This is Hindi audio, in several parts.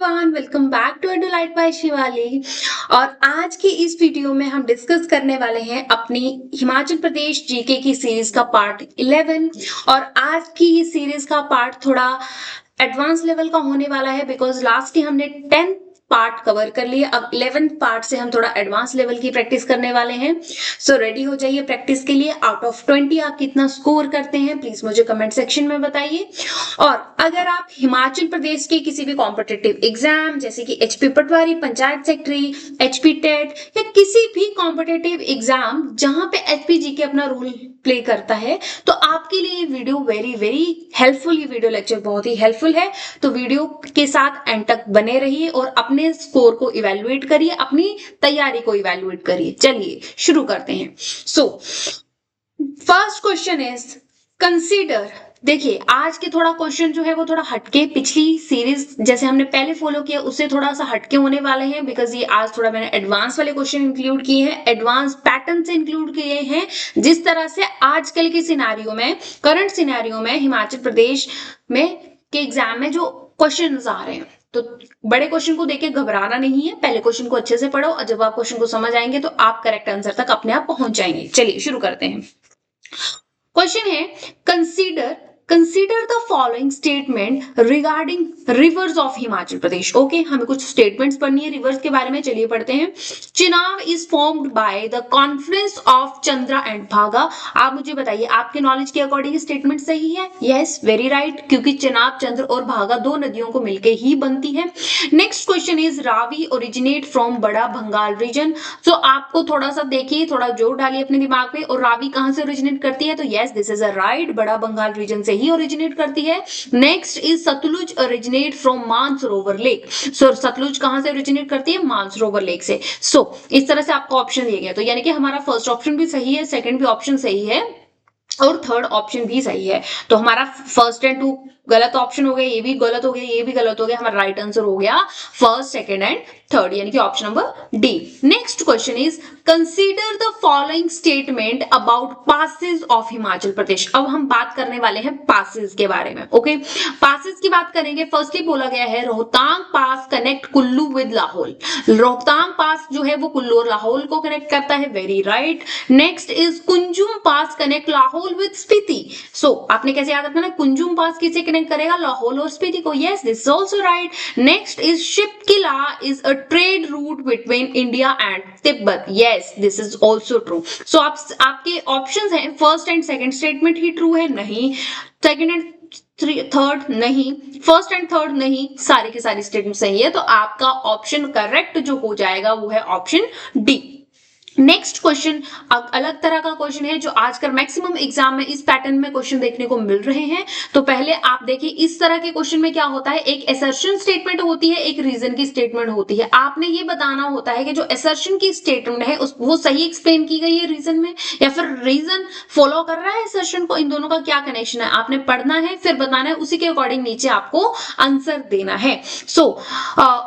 Welcome back to Edulight by Shivali. और आज की इस वीडियो में हम डिस्कस करने वाले हैं अपनी हिमाचल प्रदेश जीके की सीरीज का पार्ट 11। और आज की ये सीरीज का पार्ट थोड़ा एडवांस लेवल का होने वाला है बिकॉज लास्ट की हमने 10 पार्ट कवर कर लिए। अब 11th पार्ट से हम थोड़ा एडवांस लेवल की प्रैक्टिस करने वाले हैं। सो रेडी हो जाइए प्रैक्टिस के लिए। आउट ऑफ 20 आप कितना स्कोर करते हैं प्लीज मुझे कमेंट सेक्शन में बताइए। और अगर आप हिमाचल प्रदेश के किसी भी कॉम्पिटिटिव एग्जाम जैसे कि एचपी पटवारी, पंचायत सेक्रेटरी, एचपी टेट या किसी भी कॉम्पिटिटिव एग्जाम जहां पे एचपीजी के अपना रोल प्ले करता है तो आपके लिए ये वीडियो वेरी वेरी हेल्पफुल, ये वीडियो लेक्चर बहुत ही हेल्पफुल है। तो वीडियो के साथ एंड तक बने रहिए और अपने स्कोर को इवेलुएट करिए, अपनी तैयारी को इवेलुएट करिए। चलिए शुरू करते हैं। So first question is consider. देखिए आज के थोड़ा क्वेश्चन जो है वो थोड़ा हटके, पिछली सीरीज जैसे हमने पहले फॉलो किया उससे थोड़ा सा हटके होने वाले हैं बिकॉज ये आज थोड़ा मैंने एडवांस वाले क्वेश्चन इंक्लूड किए हैं, एडवांस पैटर्न से इंक्लूड किए हैं। जिस तरह से आजकल के सिनेरियो में, करंट सिनेरियो में हिमाचल प्रदेश में के एग्जाम में जो क्वेश्चन आ रहे हैं, तो बड़े क्वेश्चन को देख के घबराना नहीं है। पहले क्वेश्चन को अच्छे से पढ़ो और जब आप क्वेश्चन को समझ आएंगे तो आप करेक्ट आंसर तक अपने आप पहुंच जाएंगे। चलिए शुरू करते हैं। क्वेश्चन है consider the following statement regarding reverse of Himachal Pradesh. Okay, हमें कुछ स्टेटमेंट्स पढ़नी है रिवर्स के बारे में। चलिए पढ़ते हैं। Chenab is formed by the Confluence of Chandra and भागा। आप मुझे बताइए आपके नॉलेज के अकॉर्डिंग स्टेटमेंट सही है? यस, वेरी राइट, क्योंकि चिनाब, चंद्र और भागा दो नदियों को मिलकर ही बनती है। Next question is Ravi originate from बड़ा बंगाल रीजन। सो आपको थोड़ा सा देखिए, थोड़ा जोर डालिए अपने दिमाग पे। और रावी कहां से ओरिजिनेट करती है? तो yes, this is a right, बड़ा बंगाल रीजन से ही ओरिजिनेट करती है। Next is Sutlej originate from Mansarovar lake. So Sutlej कहां से ओरिजिनेट करती है? मानसरोवर लेक से। सो इस तरह से आपको ऑप्शन दिए गए, तो यानी कि हमारा फर्स्ट ऑप्शन भी सही है, सेकंड भी ऑप्शन सही है और थर्ड ऑप्शन भी सही है। तो हमारा फर्स्ट एंड टू गलत ऑप्शन हो गया, ये भी गलत हो गया, ये भी गलत हो गया। हमारा राइट आंसर हो गया फर्स्ट, सेकंड एंड थर्ड, यानी कि option number D. Next question is consider the following statement about passes of Himachal Pradesh. अब हम बात करने वाले हैं पासेस के बारे में। ओके, पासेस की बात करेंगे। फर्स्टली बोला गया है रोहतांग पास कनेक्ट कुल्लू विद लाहौल। रोहतांग पास जो है वो कुल्लू और लाहौल को कनेक्ट करता है, very right. Next is Kunzum pass connect Lahaul with Spiti. So आपने कैसे याद रखना है? कुंजुम पास किसे कनेक्ट करेगा? लाहौल और स्पीति को। Yes, this is also right. Next is Shipki La is a trade route between India and Tibet. Yes, this is also true. So आपके ऑप्शंस हैं फर्स्ट एंड सेकंड स्टेटमेंट ही ट्रू है? नहीं। सेकंड एंड थर्ड नहीं, फर्स्ट एंड थर्ड नहीं, सारे के सारे स्टेटमेंट सही है। तो आपका ऑप्शन करेक्ट जो हो जाएगा वो है ऑप्शन डी। नेक्स्ट क्वेश्चन अलग तरह का क्वेश्चन है जो आजकल मैक्सिमम एग्जाम में इस पैटर्न में क्वेश्चन देखने को मिल रहे हैं। तो पहले आप देखिए इस तरह के क्वेश्चन में क्या होता है, एक असर्शन स्टेटमेंट होती है, एक रीजन की स्टेटमेंट होती है। आपने ये बताना होता है कि जो असर्शन की स्टेटमेंट है वो सही एक्सप्लेन की गई है रीजन में या फिर रीजन फॉलो कर रहा है असर्शन को। इन दोनों का क्या कनेक्शन है आपने पढ़ना है, फिर बताना है, उसी के अकॉर्डिंग नीचे आपको आंसर देना है। सो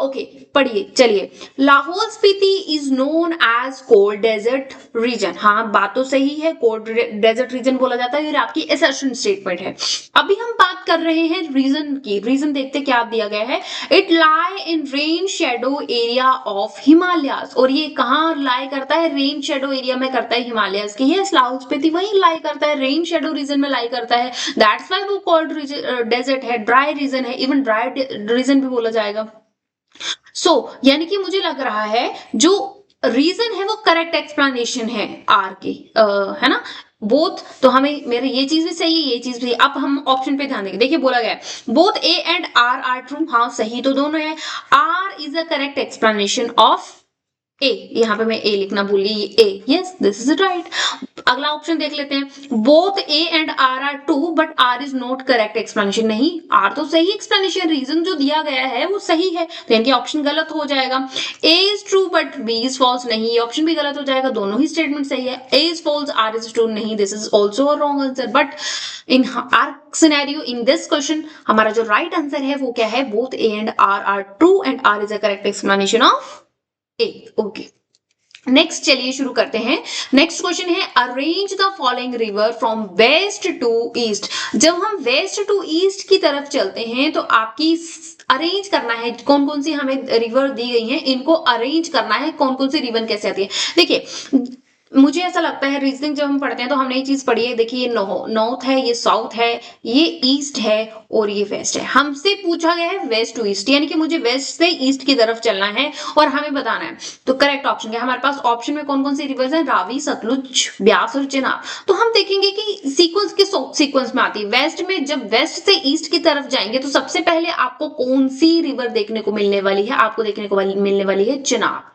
ओके, पढ़िए। चलिए, Lahaul Spiti is known as cold desert region. हाँ, बात तो सही है, कोल्ड डेजर्ट रीजन बोला जाता है, ये आपकी असर्शन स्टेटमेंट है। अभी हम बात कर रहे हैं रीजन की। रीजन देखते क्या दिया गया है। It lie in rain shadow area of Himalayas. और ये कहाँ लाई करता है? रेन शेडो एरिया में करता है हिमालयाज के। यस, लाहौल स्पीति वहीं लाई करता है, रेन शेडो रीजन में लाई करता है। दैट्स व्हाई वो कोल्ड डेजर्ट है, ड्राई रीजन है, इवन ड्राई रीजन भी बोला जाएगा। सो यानी कि मुझे लग रहा है जो रीजन है वो करेक्ट एक्सप्लेनेशन है आर की, है ना, बोथ। तो हमें मेरे ये चीज भी सही है, ये चीज भी। अब हम ऑप्शन पे ध्यान देंगे। देखिए बोला गया है both A and R are true. हाँ, सही तो दोनों है। R is a correct explanation of A. यहाँ पे मैं ए लिखना भूल गई, A. Yes, this is right. अगला ऑप्शन देख लेते हैं। Both A and R are true but R is not correct explanation. नहीं, आर तो सही एक्सप्लेनेशन, रीजन जो दिया गया है वो सही है, तो यानी ऑप्शन गलत हो जाएगा। A is true but B is false. नहीं, ये ऑप्शन भी गलत हो जाएगा, दोनों ही स्टेटमेंट सही है। A is false, R is true. नहीं, this is also a wrong answer. But in our scenario, in this question, हमारा जो राइट आंसर है वो क्या है? Both A and R are true and R is a correct explanation of A. Okay, next चलिए शुरू करते हैं। नेक्स्ट क्वेश्चन है arrange the following river from west to east. जब हम वेस्ट टू ईस्ट की तरफ चलते हैं तो आपकी अरेंज करना है, कौन कौन सी हमें रिवर दी गई है, इनको अरेंज करना है, कौन कौन सी रिवर कैसे आती है। देखिए मुझे ऐसा लगता है रीजनिंग जब हम पढ़ते हैं तो हमने ये चीज पढ़ी है, देखिए ये नॉर्थ है, ये साउथ है, ये ईस्ट है और ये वेस्ट है। हमसे पूछा गया है वेस्ट टू ईस्ट, यानी कि मुझे वेस्ट से ईस्ट की तरफ चलना है और हमें बताना है। तो करेक्ट ऑप्शन क्या है हमारे पास, ऑप्शन में कौन कौन सी रिवर्स है, रावी, सतलुज, ब्यास और चिनाब। तो हम देखेंगे कि सीक्वेंस किस सीक्वेंस में आती है। वेस्ट में जब वेस्ट से ईस्ट की तरफ जाएंगे तो सबसे पहले आपको कौन सी रिवर देखने को मिलने वाली है, आपको देखने को मिलने वाली है चिनाब।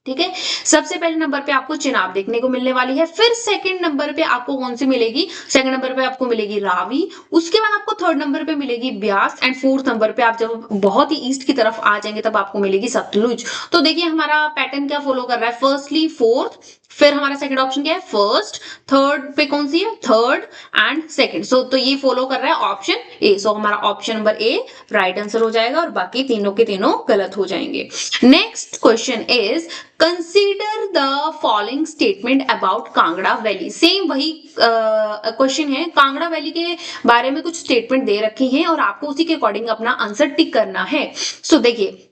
ठीक है, सबसे पहले नंबर पे आपको चिनाब देखने को मिलने वाली है। फिर सेकंड नंबर पे आपको कौन सी मिलेगी, सेकंड नंबर पे आपको मिलेगी रावी। उसके बाद आपको थर्ड नंबर पे मिलेगी ब्यास एंड फोर्थ नंबर पे आप जब बहुत ही ईस्ट की तरफ आ जाएंगे तब आपको मिलेगी सतलुज। तो देखिए हमारा पैटर्न क्या फॉलो कर रहा है, फर्स्टली फोर्थ, फिर हमारा सेकंड ऑप्शन क्या है फर्स्ट, थर्ड पे कौन सी है थर्ड एंड सेकंड। सो तो ये फॉलो कर रहा है ऑप्शन ए। सो हमारा option number A right answer हो जाएगा और बाकी तीनों के तीनों गलत हो जाएंगे। Next question is consider the following statement about Kangra valley. Same वही क्वेश्चन है, कांगड़ा वैली के बारे में कुछ स्टेटमेंट दे रखी हैं और आपको उसी के अकॉर्डिंग अपना आंसर टिक करना है। सो देखिए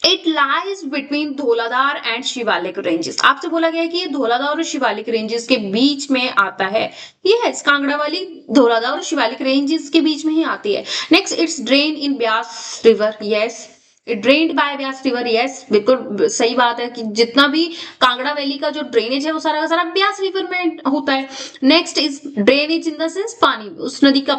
it lies between Dhauladhar and Shivalik ranges. आपसे बोला गया है कि ये धौलाधार और शिवालिक रेंजेस के बीच में आता है। यस, कांगड़ा वाली धौलाधार और शिवालिक रेंजेस के बीच में ही आती है। Next, it's drain in Beas river. Yes, drained by Beas river. Yes, बिल्कुल सही बात है कि जितना भी कांगड़ा वैली का जो ड्रेनेज है वो सारा का सारा ब्यास रिवर में होता है। Next is drainage in the sense पानी, उस नदी का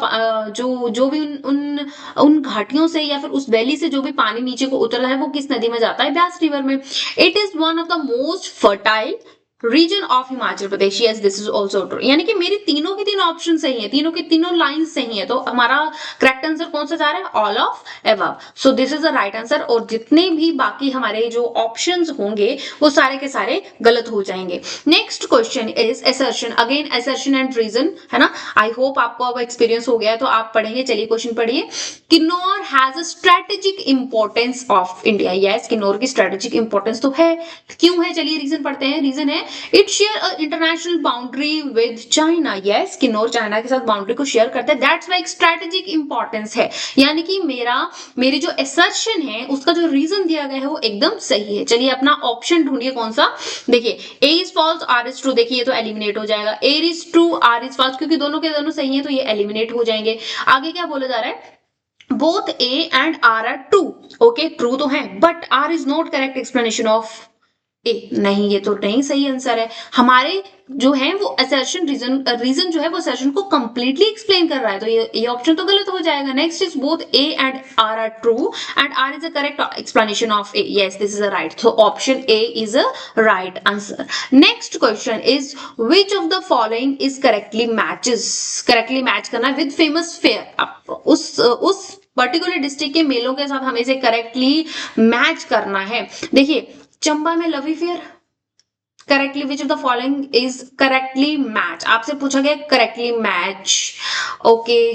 जो भी उन घाटियों से या फिर उस वैली से जो भी पानी नीचे को उतर रहा है वो किस नदी में जाता है, ब्यास रिवर में। It is one of the most fertile reason of Himachal Pradesh. Yes, this is also true. यानी कि मेरी तीनों के तीनों ऑप्शन सही है, तीनों के तीनों लाइन सही है। तो हमारा करेक्ट आंसर कौन सा जा रहा है, all of above. So this is the right answer. और जितने भी बाकी हमारे जो ऑप्शंस होंगे वो सारे के सारे गलत हो जाएंगे। Next question is assertion. Again assertion and reason है ना। आई होप आपको अब एक्सपीरियंस हो गया है तो आप पढ़ेंगे। चलिए क्वेश्चन पढ़िए। Kinnaur has a strategic importance of India. Yes, Kinnaur की स्ट्रेटेजिक इंपॉर्टेंस तो है। क्यों है, चलिए रीजन पढ़ते हैं। रीजन है it share a international boundary with China. Yes, Kinnaur China के साथ बाउंड्री को शेयर करता है। दैट्स व्हाई स्ट्रेटेजिक इंपॉर्टेंस है। यानी कि मेरी जो असर्शन है उसका जो रीजन दिया गया है वो एकदम सही है। चलिए अपना ऑप्शन ढूंढिए कौन सा। देखिए A is false, R is true. देखिए ये तो एलिमिनेट हो जाएगा। A is true, R is false, क्योंकि दोनों के दोनों सही है तो ये एलिमिनेट हो जाएंगे। आगे क्या बोला जा रहा है, both A and R are true. Okay, true तो है, but R is not correct explanation of A. नहीं, ये तो नहीं सही आंसर है। हमारे जो है वो असर्शन रीजन जो है वो असर्शन को कंप्लीटली एक्सप्लेन कर रहा है, तो ये ऑप्शन तो गलत हो जाएगा। Next is both A and R are true and R is a correct explanation of A. Yes, this is a right. So option A is a right answer. Next question is which of the following is correctly match करना with famous fair। उस पर्टिकुलर डिस्ट्रिक्ट के मेलों के साथ हमें इसे करेक्टली मैच करना है। देखिए चंबा में Lavi fair, correctly which of the following is correctly match. आपसे पूछा गया करेक्टली मैच। ओके,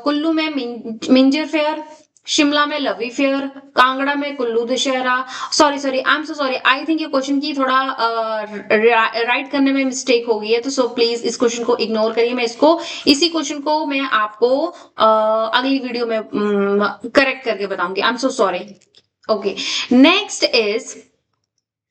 कुल्लू में मिंजर फेयर, शिमला में लवी फेयर, कांगड़ा में Kullu Dussehra. Sorry I am so sorry, I think ये क्वेश्चन की थोड़ा राइट करने में मिस्टेक हो गई है, तो सो प्लीज इस क्वेश्चन को इग्नोर करिए। मैं इसी क्वेश्चन को मैं आपको अगली वीडियो में करेक्ट करके बताऊंगी। I am so sorry. Okay, next is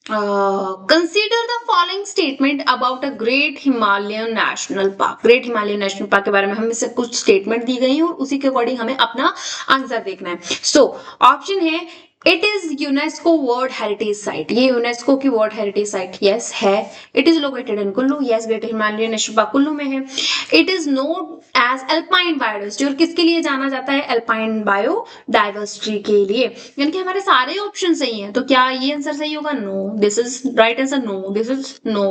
consider the following statement about a great Himalayan national park. Great Himalayan national park के बारे में हमें से कुछ स्टेटमेंट दी गई है और उसी के अकॉर्डिंग हमें अपना आंसर देखना है। सो ऑप्शन है it is UNESCO world heritage site. ये यूनेस्को की वर्ल्ड हेरिटेज साइट यस है। It is located in Kullu. Yes, great Himalayan national park Kullu में है। It is known as alpine biodiversity. और किसके लिए जाना जाता है, अल्पाइन बायोडाइवर्सिटी के लिए। यानी कि हमारे सारे ऑप्शन सही हैं, तो क्या ये आंसर सही होगा, no. This is right answer, no, this is no,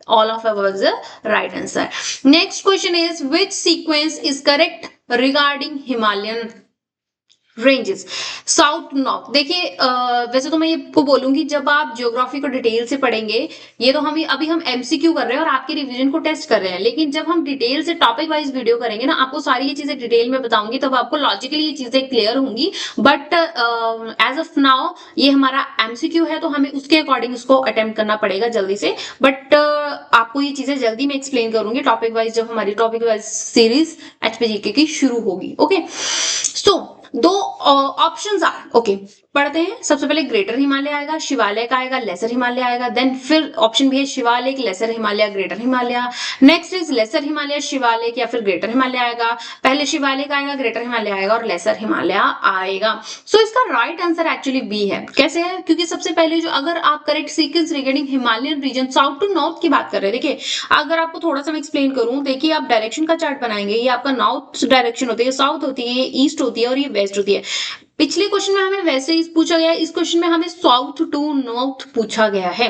all of above is the right answer. Next question is which sequence is correct regarding Himalayan ranges, south north. देखिए वैसे तो मैं ये को बोलूंगी जब आप ज्योग्राफी को डिटेल से पढ़ेंगे, ये तो अभी हम एमसीक्यू कर रहे हैं और आपके रिवीजन को टेस्ट कर रहे हैं, लेकिन जब हम डिटेल से टॉपिक वाइज वीडियो करेंगे ना, आपको सारी ये चीजें डिटेल में बताऊंगी, तब आपको लॉजिकली ये चीजें क्लियर होंगी। बट एज ऑफ नाउ ये हमारा एमसीक्यू है, तो हमें उसके अकॉर्डिंग उसको अटेम्प्ट करना पड़ेगा जल्दी से। बट आपको ये चीजें जल्दी में एक्सप्लेन करूंगी टॉपिक वाइज, जब हमारी टॉपिक वाइज सीरीज एचपीजीके की शुरू होगी। ओके, सो दो ऑप्शंस आर ओके, पढ़ते हैं। सबसे पहले ग्रेटर हिमालय आएगा, शिवालय का आएगा, लेसर हिमालय आएगा, देन फिर ऑप्शन भी है Shivalik, lesser Himalaya, greater Himalaya. Next is lesser Himalaya, Shivalik या फिर ग्रेटर हिमालय आएगा। पहले शिवालिक आएगा, ग्रेटर हिमालय आएगा और लेसर हिमालय आएगा। सो इसका राइट आंसर एक्चुअली बी है। कैसे है? क्योंकि सबसे पहले जो अगर आप correct sequence regarding Himalayan region south to north की बात कर रहे हैं, देखिए अगर आपको थोड़ा सा मैं एक्सप्लेन करूं, देखिए आप डायरेक्शन का चार्ट बनाएंगे, ये आपका नॉर्थ डायरेक्शन होती है, साउथ होती है, ये ईस्ट होती है और ये वेस्ट होती है। पिछले क्वेश्चन में हमें वैसे ही पूछा गया है, इस क्वेश्चन में हमें साउथ टू नॉर्थ पूछा गया है।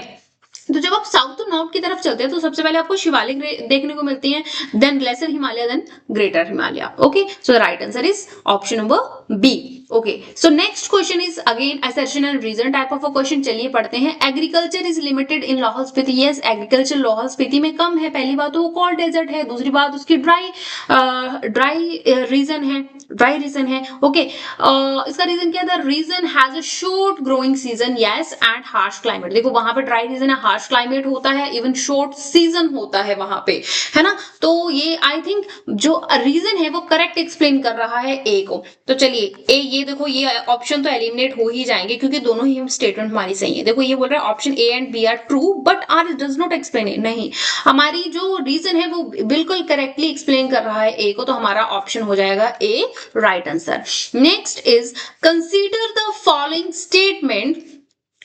तो जब आप साउथ टू नॉर्थ की तरफ चलते हैं तो सबसे पहले आपको शिवालिक देखने को मिलती है, then lesser Himalaya, then greater Himalaya. Okay, so the right answer is option number B. Okay, so next question is again assertion and reason type of a question. चलिए पढ़ते हैं। Agriculture is limited in Lahaul Spiti. Yes, agriculture Lahaul Spiti में कम है। पहली बात तो वो कोल्ड डेजर्ट है, दूसरी बात उसकी ड्राई रीजन है, ड्राई रीजन है। ओके, इसका रीजन क्या था? Region has a short growing season, yes, and harsh climate. देखो वहां पे ड्राई रीजन है, हार्श क्लाइमेट होता है, इवन शॉर्ट सीजन होता है वहां पे, है ना। तो ये आई थिंक जो रीजन है वो करेक्ट एक्सप्लेन कर रहा है ए को। तो चलिए ए, ये देखो ये ऑप्शन तो एलिमिनेट हो ही जाएंगे क्योंकि दोनों ही स्टेटमेंट हमारी सही है। देखो ये बोल रहा है option A and B are true but R does not explain it. नहीं, हमारी जो रीजन है वो बिल्कुल करेक्टली एक्सप्लेन कर रहा है ए को, तो हमारा ऑप्शन हो जाएगा A right answer. Next is consider the following statement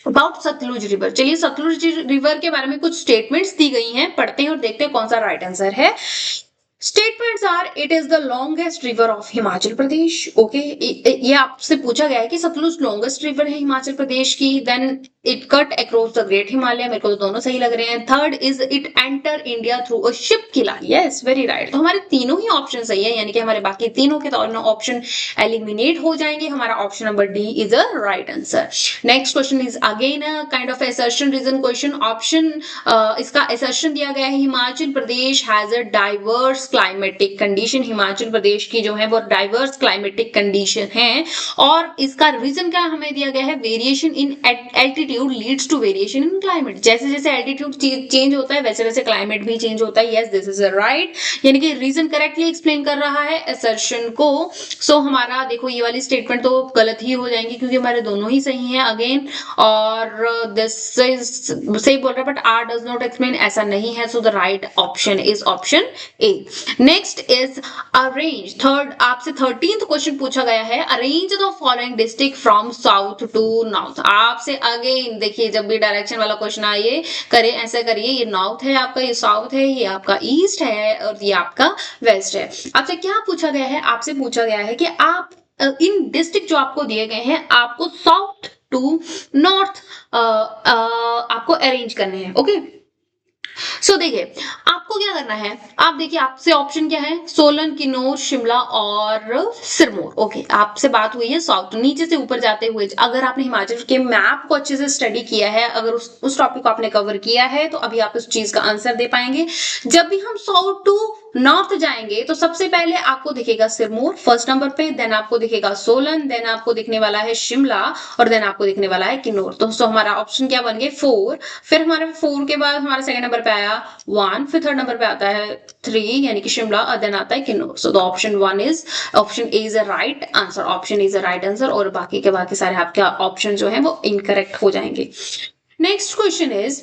about Sutlej river. चलिए सतलुज रिवर के बारे में कुछ स्टेटमेंट्स दी गई हैं, पढ़ते हैं और देखते हैं कौन सा राइट आंसर है। Statements are it is the longest river of Himachal Pradesh. Okay, ये आपसे पूछा गया है कि सतलुज लॉन्गेस्ट रिवर है हिमाचल प्रदेश की। Then it cut across the great Himalaya, मेरे को तो दोनों सही लग रहे हैं। Third is it enter India through a Shipki La. Yes, very right. तो हमारे तीनों ही ऑप्शन सही है, यानी कि हमारे बाकी तीनों के ऑप्शन एलिमिनेट हो जाएंगे। हमारा option number D is a right answer. Next question is again a kind of assertion reason question. Option इसका असर्शन दिया गया है Himachal Pradesh has a diverse climatic condition. Himachal Pradesh की जो है वो डाइवर्स क्लाइमेटिक कंडीशन है और इसका रीजन क्या हमें दिया गया है? Variation in altitude leads to variation in climate. जैसे जैसे एल्टीट्यूड चेंज होता है वैसे वैसे क्लाइमेट भी चेंज होता है। यस, दिस इज राइट, यानी कि रीजन करेक्टली एक्सप्लेन कर रहा है असर्शन को। सो हमारा देखो ये वाली स्टेटमेंट तो गलत ही हो जाएंगी क्योंकि हमारे दोनों ही सही हैं अगेन, और दिस इज सही बोल रहा है but R does not explain, ऐसा नहीं है। So the right option is option A. Next is arrange. Third आपसे 13th क्वेश्चन पूछा गया है, arrange the following district from south to north. आपसे अगेन देखिए जब भी डायरेक्शन वाला क्वेश्चन आए करे ऐसे करिए, ये नॉर्थ है आपका, ये साउथ है, ये आपका ईस्ट है और ये आपका वेस्ट है। आपसे क्या पूछा गया है? आपसे पूछा गया है कि आप इन डिस्ट्रिक्ट जो आपको दिए गए हैं आपको साउथ टू नॉर्थ आपको अरेंज करने हैं। ओके, सो देखिए आपको क्या करना है, आप देखिए आपसे ऑप्शन क्या है? सोलन, किन्नौर, शिमला और सिरमौर। ओके, आपसे बात हुई है साउथ, नीचे से ऊपर जाते हुए। अगर आपने हिमाचल के मैप को अच्छे से स्टडी किया है, अगर उस टॉपिक को आपने कवर किया है तो अभी आप उस चीज का आंसर दे पाएंगे। जब भी हम साउथ टू नॉर्थ जाएंगे तो सबसे पहले आपको दिखेगा सिरमौर फर्स्ट नंबर पे, देन आपको दिखेगा सोलन, देन आपको दिखने वाला है शिमला और देन आपको दिखने वाला है किन्नौर। तो हमारा ऑप्शन क्या बन गए? 4। फिर हमारे 4 के बाद हमारा सेकंड नंबर पे आया 1, फिर थर्ड नंबर पे आता है 3 यानी कि शिमला और देन आता है Kinnaur. So the option A is a right answer. Option is a right answer और बाकी के बाकी सारे आपके ऑप्शन जो है वो इनकरेक्ट हो जाएंगे। Next question is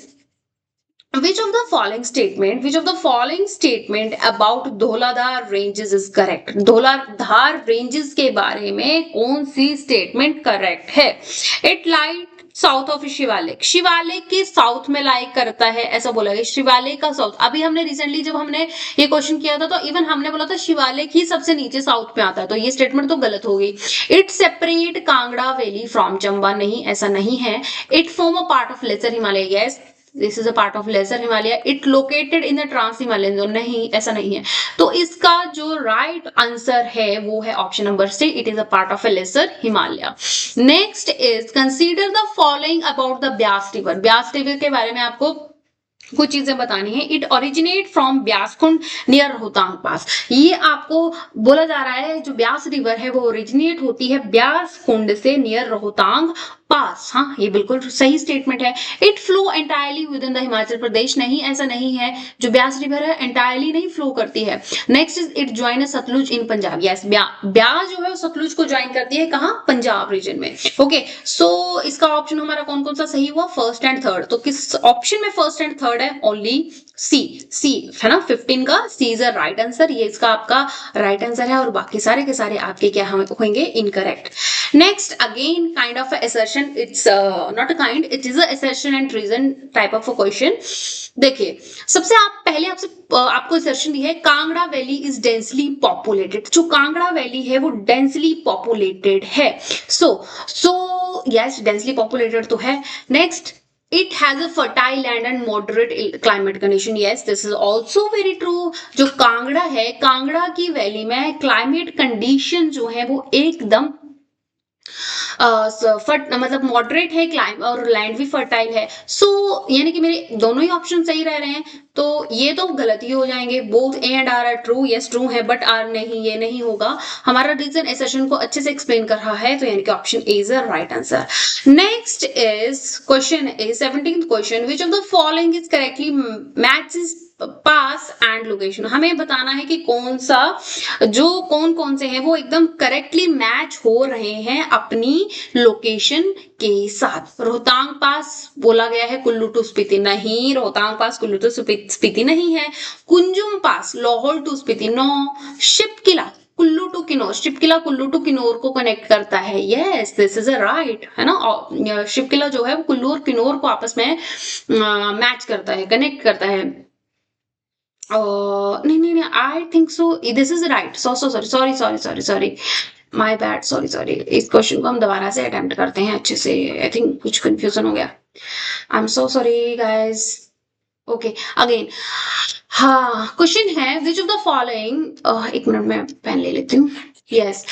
which of the following statement about Dhauladhar ranges is correct? Dhauladhar ranges के बारे में कौन सी स्टेटमेंट करेक्ट है? It lies south of Shivalik, Shivalik के साउथ में लाइक करता है ऐसा बोला गया। शिवालिक का साउथ, अभी हमने रिसेंटली जब हमने ये क्वेश्चन किया था तो इवन हमने बोला था शिवालिक ही सबसे नीचे साउथ में आता है, तो ये स्टेटमेंट तो गलत हो गई। It separate Kangra valley from Chamba, नहीं ऐसा नहीं है। It form a part of lesser Himalaya, yes this is a part of lesser Himalaya. It located in the trans Himalayan zone, नहीं ऐसा नहीं है। तो इसका जो राइट आंसर है वो है option number C, it is a part of a lesser Himalaya. Next is consider the following about the Beas river. Beas river के बारे में आपको कुछ चीजें बतानी है। It originate from Beas Kund near Rohtang pass. ये आपको बोला जा रहा है जो ब्यास रिवर है वो ओरिजिनेट होती है ब्यासकुंड से नियर रोहतांग पास, हाँ ये बिल्कुल सही स्टेटमेंट है। It flow entirely within the Himachal Pradesh, नहीं ऐसा नहीं है, जो ब्यास रिवर है एंटायरली नहीं फ्लो करती है। Next is it join Sutlej in Punjab, yes Beas जो है वो सतलुज को ज्वाइन करती है, कहाँ, पंजाब रीजन में। ओके सो इसका ऑप्शन हमारा कौन कौन सा सही हुआ, फर्स्ट एंड थर्ड। तो किस ऑप्शन में फर्स्ट एंड थर्ड है, ओनली सी है ना, 15 का सी इज अ राइट आंसर, ये इसका आपका राइट आंसर है, और बाकी सारे के सारे आपके क्या होंगे, incorrect. Next again kind of assertion, it's not a kind, it is assertion and reason type of a question. देखिए सबसे आप पहले आपको असर्शन दी है, Kangra valley is densely populated, जो कांगड़ा वैली है वो डेंसली पॉपुलेटेड है। सो यस डेंसली पॉपुलेटेड तो है। Next it has a fertile land and moderate climate condition, yes this is also very true। जो कांगड़ा है, कांगड़ा की वैली में क्लाइमेट कंडीशन जो है वो एकदम मतलब मॉडरेट है, क्लाइम और लैंड भी फर्टाइल है। सो यानी कि मेरे दोनों ही ऑप्शन सही रह रहे हैं, तो ये तो गलत ही हो जाएंगे, both A and R true, yes true है, बट आर नहीं, ये नहीं होगा। हमारा रीजन एसेशन को अच्छे से एक्सप्लेन कर रहा है, तो यानी कि option A is the right answer. Next is question is 17th question, which of the following is correctly matches pass and location. हमें बताना है कि कौन कौन से हैं वो एकदम करेक्टली मैच हो रहे हैं अपनी लोकेशन के साथ। रोहतांग पास बोला गया है, कुल्लू टू स्पीति नहीं, रोहतांग पास कुल्लू टू स्पीति नहीं है। Kunzum pass Lahaul to Spiti no. Shipki La Kullu to Kinnaur, Shipki La Kullu to Kinnaur को कनेक्ट करता है, yes this is a right, है ना। शिपकिला जो है वो कुल्लू और किन्नौर को आपस में मैच करता है, कनेक्ट करता है। नहीं I think so this is right. Sorry my bad, sorry. इस क्वेश्चन को हम दोबारा से अटेम्प्ट करते हैं अच्छे से, आई थिंक कुछ कंफ्यूजन हो गया, I am so sorry guys. Okay again, हाँ क्वेश्चन है विच ऑफ द फॉलोइंग, एक मिनट में पेन ले लेती हूँ। यस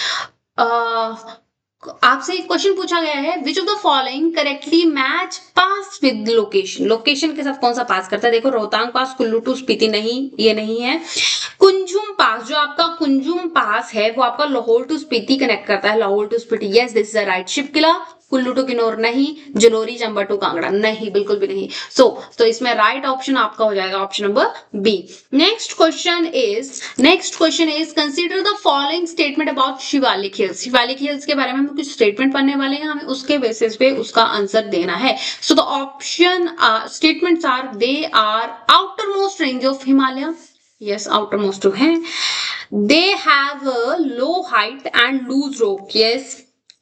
आपसे एक क्वेश्चन पूछा गया है, which of the following correctly match pass with location, location के साथ कौन सा पास करता है। देखो रोहतांग पास कुल्लू टू स्पीति नहीं, ये नहीं है। कुंजुम पास, जो आपका कुंजुम पास है वो आपका लाहौल टू स्पीति कनेक्ट करता है, Lahaul to Spiti, yes this is the right. Shipki La Kullu to Kinnaur नहीं, जलोरी चंबा टू कांगड़ा नहीं, बिल्कुल भी नहीं। तो इसमें राइट ऑप्शन आपका हो जाएगा option number B. Next question is consider the following statement about Shivalik hills. Shivalik hills के बारे में हम कुछ स्टेटमेंट पढ़ने वाले हैं, हमें उसके बेसिस पे उसका आंसर देना है। So the option statements are, they are outermost range of Himalaya, yes outermost तो है। They have a low height and loose rock, yes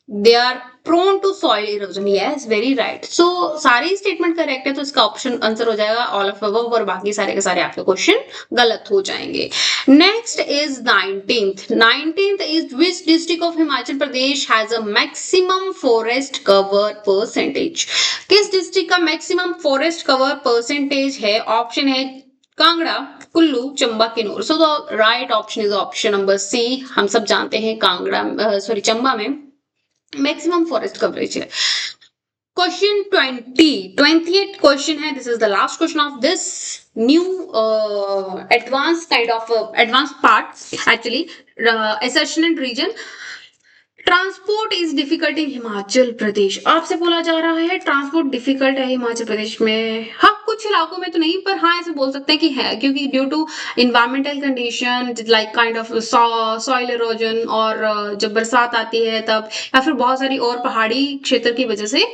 they are prone to soil erosion, yes very right. So सारे स्टेटमेंट करेक्ट है, तो इसका ऑप्शन आंसर हो जाएगा ऑल ऑफ अबव, और बाकी सारे के सारे आपके क्वेश्चन गलत हो जाएंगे। Next is 19th is which district of Himachal Pradesh has a maximum forest cover percentage. किस डिस्ट्रिक्ट का मैक्सिमम फॉरेस्ट कवर परसेंटेज है। ऑप्शन है Kangra, Kullu, Chamba, Kinnaur. So the right option is option number C. हम सब जानते हैं कांगड़ा चंबा में मैक्सिमम फॉरेस्ट कवरेज है। क्वेश्चन 20th क्वेश्चन है, this is the last question of this new advance part actually, assertion and reason. Transport is difficult in Himachal Pradesh. आपसे बोला जा रहा है ट्रांसपोर्ट डिफिकल्ट है हिमाचल प्रदेश में। हाँ कुछ इलाकों में तो नहीं, पर हाँ ऐसे बोल सकते हैं कि है, क्योंकि due to environmental condition like kind of soil erosion, और जब बरसात आती है तब, या फिर बहुत सारी और पहाड़ी क्षेत्र की वजह से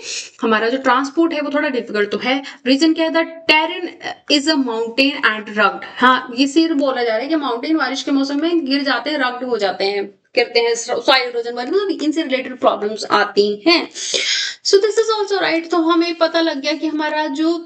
हमारा जो ट्रांसपोर्ट है वो थोड़ा डिफिकल्ट तो है। रीजन क्या है, the terrain is a mountain and rugged. हाँ ये सिर्फ बोला जा रहा है कि माउंटेन बारिश के मौसम में गिर जाते हैं, रग्ड हो जाते हैं, करते हैं, सॉइल इरोजन वाली, मतलब इनसे रिलेटेड प्रॉब्लम्स आती हैं। So this is also right. तो हमें पता लग गया कि हमारा जो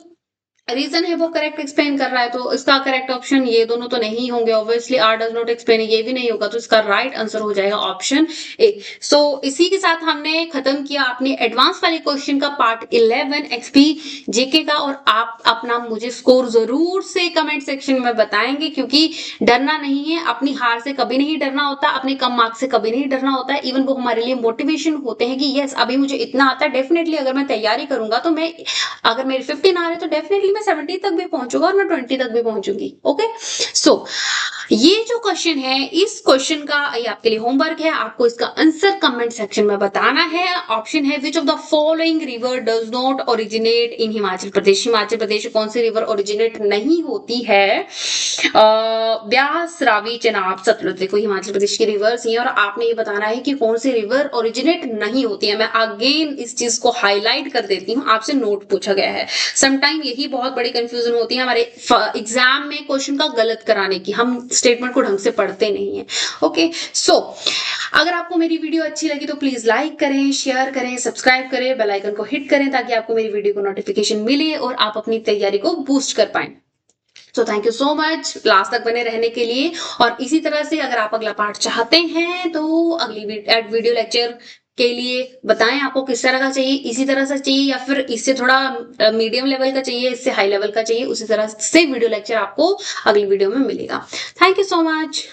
रीजन है वो करेक्ट एक्सप्लेन कर रहा है, तो इसका करेक्ट ऑप्शन ये दोनों तो नहीं होंगे, obviously R does not explain ये भी नहीं होगा, तो इसका राइट आंसर हो जाएगा ऑप्शन ए। सो इसी के साथ हमने खत्म किया अपने एडवांस वाले क्वेश्चन का पार्ट 11 एक्सपी जेके का, और आप अपना मुझे स्कोर जरूर से कमेंट सेक्शन में बताएंगे, क्योंकि डरना नहीं है, अपनी हार से कभी नहीं डरना होता, अपने कम मार्क्स से कभी नहीं डरना होता है। इवन वो हमारे लिए मोटिवेशन होते हैं कि यस अभी मुझे इतना आता है, डेफिनेटली अगर मैं तैयारी करूंगा तो मैं, अगर मेरे 15 आ रहे तो डेफिनेटली मैं 70 तक भी पहुंचूंगा और मैं 20 तक भी पहुंचूंगी। ओके, सो ये जो क्वेश्चन है, इस क्वेश्चन का ये आपके लिए होमवर्क है, आपको इसका आंसर कमेंट सेक्शन में बताना है। ऑप्शन है which of the following river does not originate in Himachal Pradesh. Himachal Pradesh में कौन सी रिवर ओरिजिनेट नहीं होती है? ब्यास, रावी, चेनाब, सतलुज। देखो हिमाचल प्रदेश की रिवर्स हैं और आपने ये बताना है कि कौन सी रिवर ओरिजिनेट नहीं होती है। मैं अगेन इस चीज को हाईलाइट कर देती हूँ, आपसे नोट पूछा गया है। समटाइम यही बहुत बड़ी कंफ्यूजन होती है हमारे एग्जाम में क्वेश्चन का गलत कराने की, हम स्टेटमेंट को ढंग से पढ़ते नहीं है। ओके, सो अगर आपको मेरी वीडियो अच्छी लगी तो प्लीज लाइक करें, शेयर करें, सब्सक्राइब करें, बेल आइकन को हिट करें ताकि आपको मेरी वीडियो को नोटिफिकेशन मिले और आप अपनी तैयारी को बूस्ट कर पाए। तो thank you so much last तक बने रहने के लिए। और इसी तरह से अगर आप अगला पार्ट चाहते हैं तो अगली वीडियो लेक्चर के लिए बताएं आपको किस तरह का चाहिए, इसी तरह से चाहिए या फिर इससे थोड़ा मीडियम लेवल का चाहिए, इससे हाई लेवल का चाहिए, उसी तरह से वीडियो लेक्चर आपको अगली वीडियो में मिलेगा। Thank you so much.